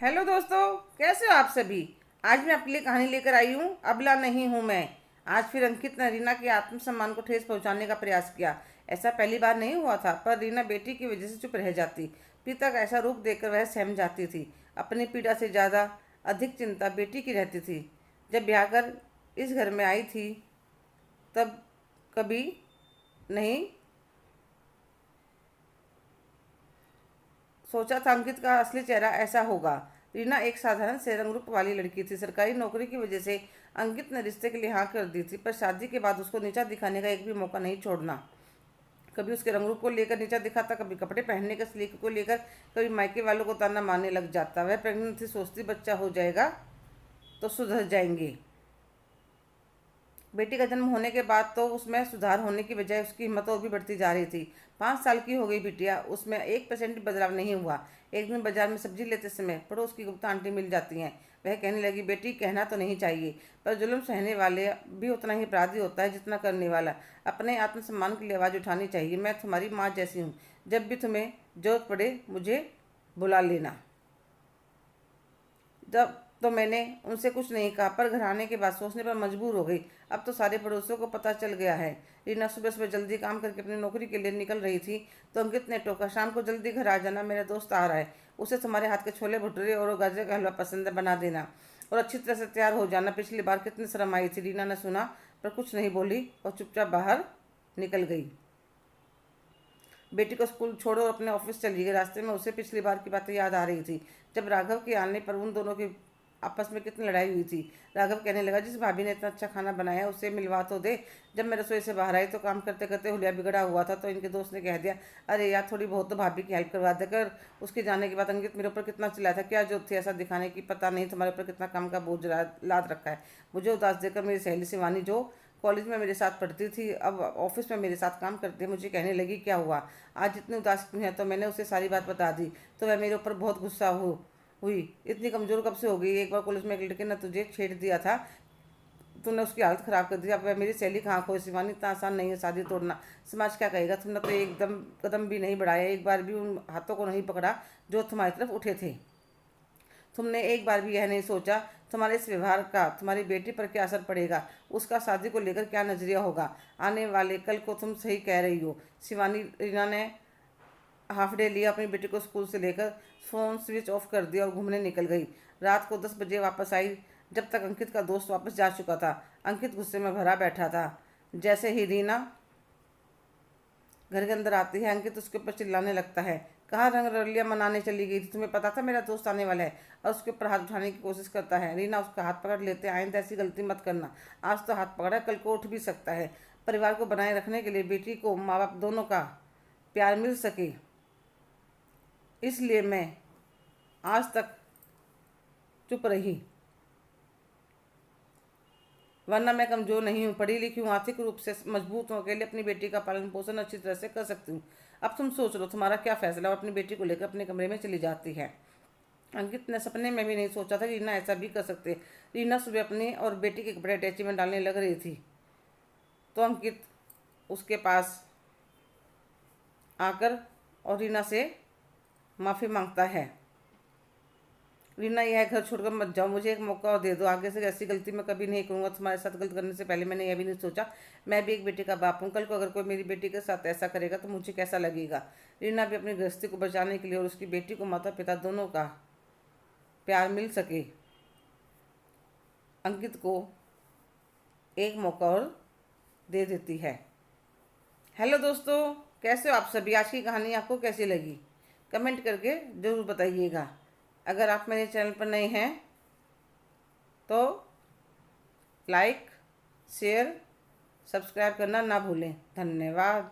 Hello दोस्तों, कैसे हो आप सभी। आज मैं आपके लिए कहानी लेकर आई हूँ, अबला नहीं हूँ मैं। आज फिर अंकित ने रीना के आत्मसम्मान को ठेस पहुंचाने का प्रयास किया। ऐसा पहली बार नहीं हुआ था, पर रीना बेटी की वजह से चुप रह जाती। पिता का ऐसा रूप देखकर वह सहम जाती थी। अपनी पीड़ा से ज़्यादा अधिक चिंता बेटी की रहती थी। जब ब्याह कर इस घर में आई थी, तब कभी नहीं सोचा था अंकित का असली चेहरा ऐसा होगा। रीना एक साधारण से रंगरूप वाली लड़की थी। सरकारी नौकरी की वजह से अंकित ने रिश्ते के लिए हाँ कर दी थी, पर शादी के बाद उसको नीचा दिखाने का एक भी मौका नहीं छोड़ना। कभी उसके रंगरूप को लेकर नीचा दिखाता, कभी कपड़े पहनने के सलीके को लेकर, कभी मायके वालों को ताना मारने लग जाता। वह प्रेग्नेंट थी, सोचती बच्चा हो जाएगा तो सुधर जाएंगे। बेटी का जन्म होने के बाद तो उसमें सुधार होने की बजाय उसकी हिम्मत और भी बढ़ती जा रही थी। 5 साल की हो गई बिटिया, उसमें 1% भी बदलाव नहीं हुआ। एक दिन बाजार में सब्जी लेते समय पड़ोस की गुप्ता आंटी मिल जाती हैं। वह कहने लगी, बेटी कहना तो नहीं चाहिए, पर जुल्म सहने वाले भी उतना ही अपराधी होता है जितना करने वाला। अपने आत्मसम्मान के लिए आवाज़ उठानी चाहिए। मैं तुम्हारी माँ जैसी हूँ, जब भी तुम्हें जरूरत पड़े मुझे बुला लेना। जब तो मैंने उनसे कुछ नहीं कहा, पर घर आने के बाद सोचने पर मजबूर हो गई। अब तो सारे पड़ोसियों को पता चल गया है। रीना सुबह सुबह जल्दी काम करके अपनी नौकरी के लिए निकल रही थी, तो अंकित ने टोका, शाम को जल्दी घर आ जाना, मेरा दोस्त आ रहा है। उसे तुम्हारे हाथ के छोले भटूरे और गाजर का हलवा पसंद है, बना देना, और अच्छी तरह से तैयार हो जाना। पिछली बार कितनी शर्म आई थी। रीना ने सुना पर कुछ नहीं बोली और चुपचाप बाहर निकल गई। बेटी को स्कूल छोड़ो और अपने ऑफिस चली गई। रास्ते में उसे पिछली बार की बातें याद आ रही थी, जब राघव के आने पर उन दोनों की आपस में कितनी लड़ाई हुई थी। राघव कहने लगा, जिस भाभी ने इतना अच्छा खाना बनाया उसे मिलवा तो दे। जब मैं रसोई से बाहर आई तो काम करते करते हुलिया बिगड़ा हुआ था, तो इनके दोस्त ने कह दिया, अरे यार थोड़ी बहुत तो भाभी की हेल्प करवा देकर। उसके जाने के बाद अंकित मेरे ऊपर कितना चिल्लाया था, क्या जरूरत थी ऐसा दिखाने की। पता नहीं तुम्हारे ऊपर कितना काम का बोझ लाद रखा है। मुझे उदास देकर मेरी सहेली शिवानी, जो कॉलेज में मेरे साथ पढ़ती थी, अब ऑफिस में मेरे साथ काम करती है, मुझे कहने लगी, क्या हुआ आज इतनी उदास क्यों है। तो मैंने उसे सारी बात बता दी, तो वह मेरे ऊपर बहुत गुस्सा हुई। इतनी कमज़ोर कब से हो गई। एक बार कॉलेज में एक लड़के ने तुझे छेड़ दिया था, तूने उसकी हालत ख़राब कर दी। अब वह मेरी सहेली कहाँ खोई। शिवानी, इतना आसान नहीं है शादी तोड़ना। समाज क्या कहेगा। तुमने तो एकदम कदम भी नहीं बढ़ाया, एक बार भी उन हाथों को नहीं पकड़ा जो तुम्हारी तरफ उठे थे। तुमने एक बार भी यह नहीं सोचा तुम्हारे इस व्यवहार का तुम्हारी बेटी पर क्या असर पड़ेगा, उसका शादी को लेकर क्या नजरिया होगा आने वाले कल को। तुम सही कह रही हो शिवानी। रीना ने हाफ डे लिया, अपनी बेटी को स्कूल से लेकर फ़ोन स्विच ऑफ कर दिया और घूमने निकल गई। रात को 10 बजे वापस आई, जब तक अंकित का दोस्त वापस जा चुका था। अंकित गुस्से में भरा बैठा था। जैसे ही रीना घर के अंदर आती है, अंकित उसके ऊपर चिल्लाने लगता है, कहाँ रंग रलिया मनाने चली गई थी, तुम्हें पता था मेरा दोस्त आने वाला है। और उसके ऊपर हाथ उठाने की कोशिश करता है। रीना उसका हाथ पकड़ लेते, आइंदा ऐसी गलती मत करना। आज तो हाथ पकड़ा, कल को उठ भी सकता है। परिवार को बनाए रखने के लिए बेटी को माँ बाप दोनों का प्यार मिल सके, इसलिए मैं आज तक चुप रही, वरना मैं कमज़ोर नहीं हूँ, पढ़ी लिखी हूँ, आर्थिक रूप से मजबूत हूँ, अकेले अपनी बेटी का पालन पोषण अच्छी तरह से कर सकती हूँ। अब तुम सोच लो तुम्हारा क्या फैसला। और अपनी बेटी को लेकर अपने कमरे में चली जाती है। अंकित ने सपने में भी नहीं सोचा था रीना ऐसा भी कर सकते। रीना सुबह अपनी और बेटी के कपड़े अटैची में डालने लग रही थी, तो अंकित उसके पास आकर और रीना से माफ़ी मांगता है। रीना, यह घर छोड़कर मत जाओ, मुझे एक मौका और दे दो। आगे से ऐसी गलती मैं कभी नहीं करूँगा। तुम्हारे साथ गलत करने से पहले मैंने यह भी नहीं सोचा मैं भी एक बेटी का बाप हूँ। कल को अगर कोई मेरी बेटी के साथ ऐसा करेगा तो मुझे कैसा लगेगा। रीना भी अपनी गृहस्थी को बचाने के लिए और उसकी बेटी को माता पिता दोनों का प्यार मिल सके, अंकित को एक मौका और दे देती है। हेलो दोस्तों, कैसे हो आप सभी। आज की कहानी आपको कैसी लगी, कमेंट करके ज़रूर बताइएगा। अगर आप मेरे चैनल पर नए हैं तो लाइक, शेयर, सब्सक्राइब करना ना भूलें। धन्यवाद।